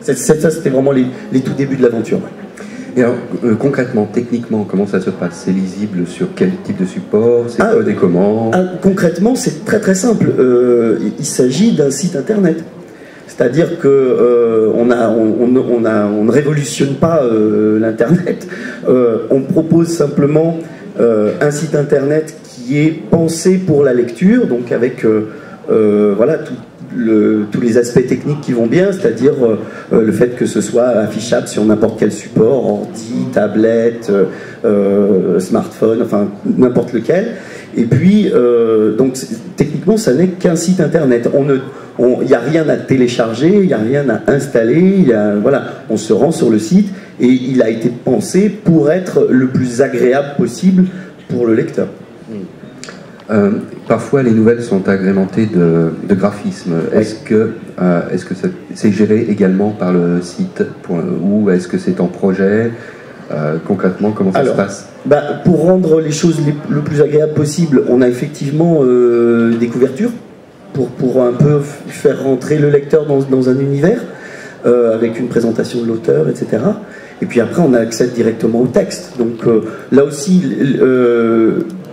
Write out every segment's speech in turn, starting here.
Ça, c'était vraiment les tout débuts de l'aventure. Et alors, concrètement, techniquement, comment ça se passe? C'est lisible sur quel type de support? C'est quoi des commandes? Concrètement, c'est très très simple. Il s'agit d'un site internet. C'est-à-dire qu'on ne révolutionne pas l'internet. On propose simplement un site internet qui est pensé pour la lecture, donc avec voilà, tous les aspects techniques qui vont bien, c'est-à-dire le fait que ce soit affichable sur n'importe quel support, ordi, tablette, smartphone, enfin n'importe lequel. Et puis, donc techniquement, ça n'est qu'un site internet. Il n'y a rien à télécharger, il n'y a rien à installer, voilà, on se rend sur le site et il a été pensé pour être le plus agréable possible pour le lecteur. Parfois, les nouvelles sont agrémentées de graphismes. Oui. Est-ce que c'est géré également par le site ou est-ce que c'est en projet? Concrètement, comment ça se passe? Pour rendre les choses le plus agréable possible, on a effectivement des couvertures pour un peu faire rentrer le lecteur dans un univers avec une présentation de l'auteur, etc. Et puis après, on a accès directement au texte. Donc là aussi,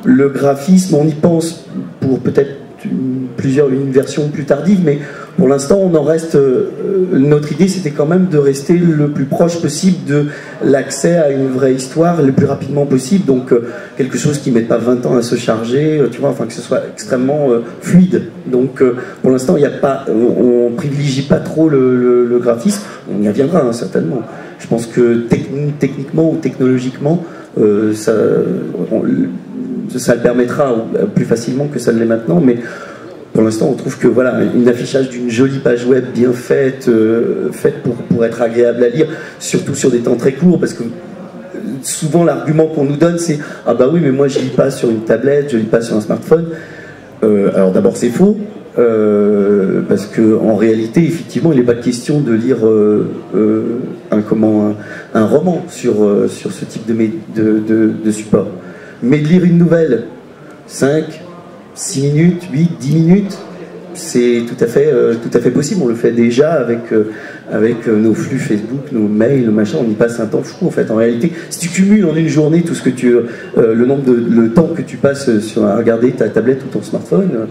le graphisme, on y pense pour peut-être une version plus tardive, mais pour l'instant, on en reste. Notre idée, c'était quand même de rester le plus proche possible de l'accès à une vraie histoire le plus rapidement possible. Donc, quelque chose qui ne mette pas 20 ans à se charger, tu vois, enfin que ce soit extrêmement fluide. Donc, pour l'instant, on privilégie pas trop le graphisme. On y reviendra hein, certainement. Je pense que techniquement ou technologiquement, ça le permettra plus facilement que ça ne l'est maintenant, mais pour l'instant on trouve que voilà, une affichage d'une jolie page web bien faite, pour être agréable à lire, surtout sur des temps très courts, parce que souvent l'argument qu'on nous donne c'est « Ah bah oui, mais moi je lis pas sur une tablette, je lis pas sur un smartphone ». Alors d'abord c'est faux, parce qu'en réalité, effectivement, il n'est pas question de lire un roman sur ce type de support. Mais de lire une nouvelle, 5, 6 minutes, 8, 10 minutes, c'est tout à fait possible. On le fait déjà avec nos flux Facebook, nos mails, machin, on y passe un temps fou en fait. En réalité, si tu cumules en une journée tout ce que le temps que tu passes à regarder ta tablette ou ton smartphone,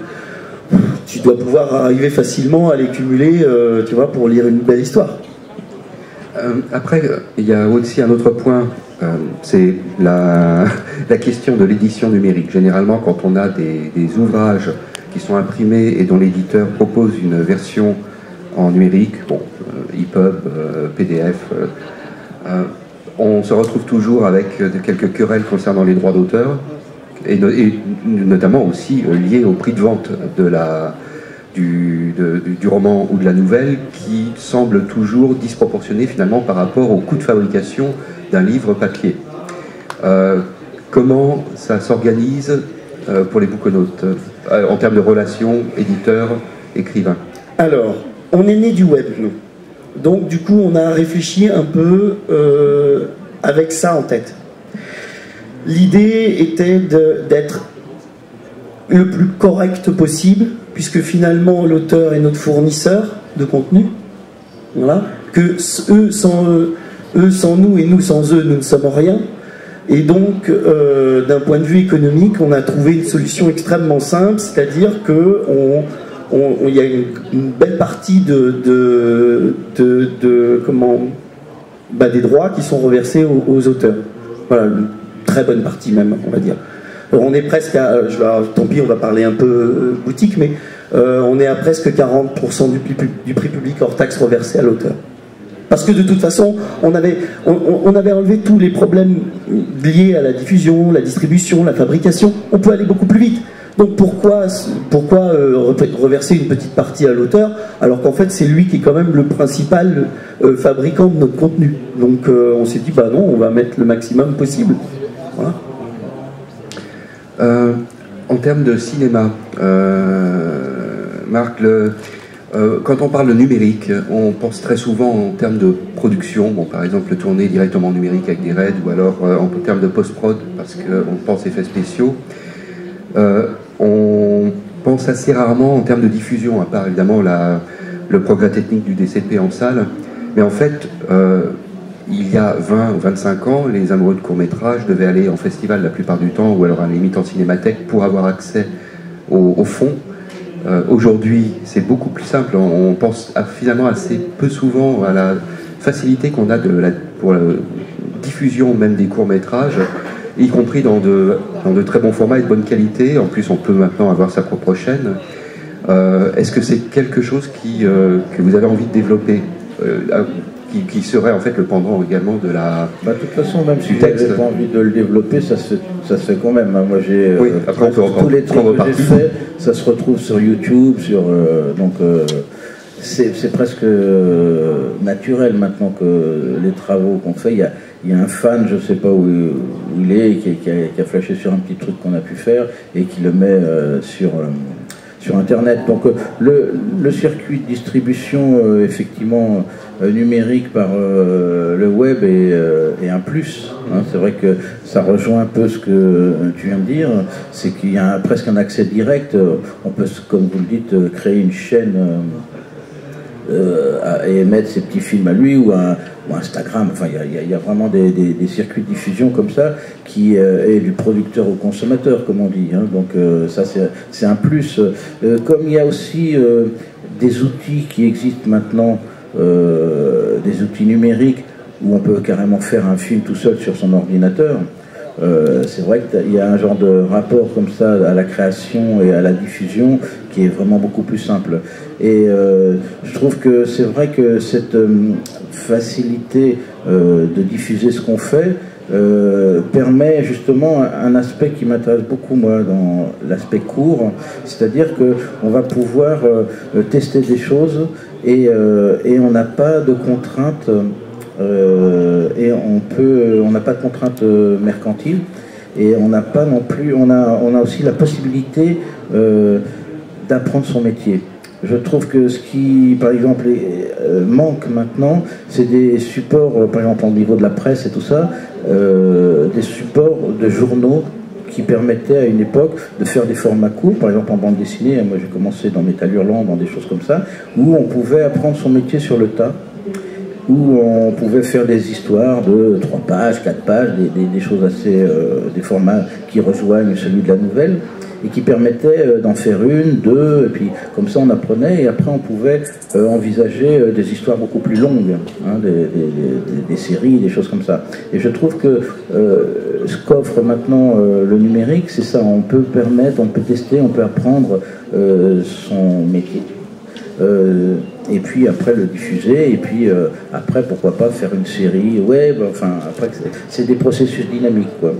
tu dois pouvoir arriver facilement à les cumuler, tu vois, pour lire une belle histoire. Après, il y a aussi un autre point, c'est la question de l'édition numérique. Généralement, quand on a des ouvrages qui sont imprimés et dont l'éditeur propose une version en numérique, bon, EPUB, PDF, on se retrouve toujours avec quelques querelles concernant les droits d'auteur, et notamment aussi liées au prix de vente du roman ou de la nouvelle, qui semble toujours disproportionné finalement par rapport au coût de fabrication d'un livre papier. Comment ça s'organise pour les bouquenotes en termes de relations éditeur-écrivain? Alors, on est né du web, nous. Donc, du coup, on a réfléchi un peu avec ça en tête. L'idée était d'être le plus correct possible, puisque finalement, l'auteur est notre fournisseur de contenu. Voilà. Que eux, sans nous et nous sans eux, nous ne sommes rien. Et donc, d'un point de vue économique, on a trouvé une solution extrêmement simple, c'est-à-dire qu'il y a une belle partie des droits qui sont reversés aux auteurs. Voilà, une très bonne partie même, on va dire. Alors on est presque à, tant pis, on va parler un peu boutique, mais on est à presque 40% du prix public hors taxe reversé à l'auteur. Parce que de toute façon, on avait enlevé tous les problèmes liés à la diffusion, la distribution, la fabrication. On peut aller beaucoup plus vite. Donc pourquoi reverser une petite partie à l'auteur, alors qu'en fait c'est lui qui est quand même le principal fabricant de notre contenu. Donc on s'est dit, bah non, on va mettre le maximum possible. Voilà. En termes de cinéma, Marc, quand on parle de numérique, on pense très souvent en termes de production, bon, par exemple tourner directement en numérique avec des RAID, ou alors en termes de post-prod, parce qu'on pense effets spéciaux. On pense assez rarement en termes de diffusion, à part évidemment le progrès technique du DCP en salle. Mais en fait, il y a 20 ou 25 ans, les amoureux de court-métrage devaient aller en festival la plupart du temps, ou alors à la limite en cinémathèque, pour avoir accès au fond. Aujourd'hui, c'est beaucoup plus simple. On pense finalement assez peu souvent à la facilité qu'on a pour la diffusion même des courts-métrages, y compris dans de très bons formats et de bonne qualité. En plus, on peut maintenant avoir sa propre chaîne. Est-ce que c'est quelque chose que vous avez envie de développer, qui serait en fait le pendant également de la... De toute façon, même si je n'avais pas envie de le développer, ça se fait quand même. Moi, j'ai tous les trucs que j'ai fait, ça se retrouve sur YouTube, donc c'est presque naturel maintenant que les travaux qu'on fait. Il y a un fan, je ne sais pas où il est, qui a flashé sur un petit truc qu'on a pu faire et qui le met sur Internet. Donc le circuit de distribution, effectivement, numérique par le web est un plus. Hein. C'est vrai que ça rejoint un peu ce que tu viens de dire, c'est qu'il y a presque un accès direct. On peut, comme vous le dites, créer une chaîne et mettre ses petits films à lui ou Instagram. Enfin, il y a vraiment des circuits de diffusion comme ça qui est du producteur au consommateur, comme on dit. Hein. Donc ça, c'est un plus. Comme il y a aussi des outils qui existent maintenant, des outils numériques où on peut carrément faire un film tout seul sur son ordinateur. C'est vrai qu'il y a un genre de rapport comme ça à la création et à la diffusion qui est vraiment beaucoup plus simple. Et je trouve que c'est vrai que cette facilité de diffuser ce qu'on fait permet justement un aspect qui m'intéresse beaucoup, moi, dans l'aspect court, c'est-à-dire qu'on va pouvoir tester des choses et on n'a pas de contraintes. Et on n'a pas de contraintes mercantiles et on n'a pas non plus, on a aussi la possibilité d'apprendre son métier. Je trouve que ce qui, par exemple, manque maintenant, c'est des supports, par exemple au niveau de la presse et tout ça, des supports de journaux qui permettaient à une époque de faire des formats courts, par exemple en bande dessinée. Moi j'ai commencé dans Métal Hurlant, dans des choses comme ça, où on pouvait apprendre son métier sur le tas, où on pouvait faire des histoires de 3 pages, 4 pages, des choses assez... des formats qui rejoignent celui de la nouvelle, et qui permettaient d'en faire une, deux, et puis comme ça on apprenait, et après on pouvait envisager des histoires beaucoup plus longues, hein, des séries, des choses comme ça. Et je trouve que ce qu'offre maintenant le numérique, c'est ça, on peut permettre, on peut tester, on peut apprendre son métier. Et puis après le diffuser, et puis après pourquoi pas faire une série web, enfin après c'est des processus dynamiques quoi.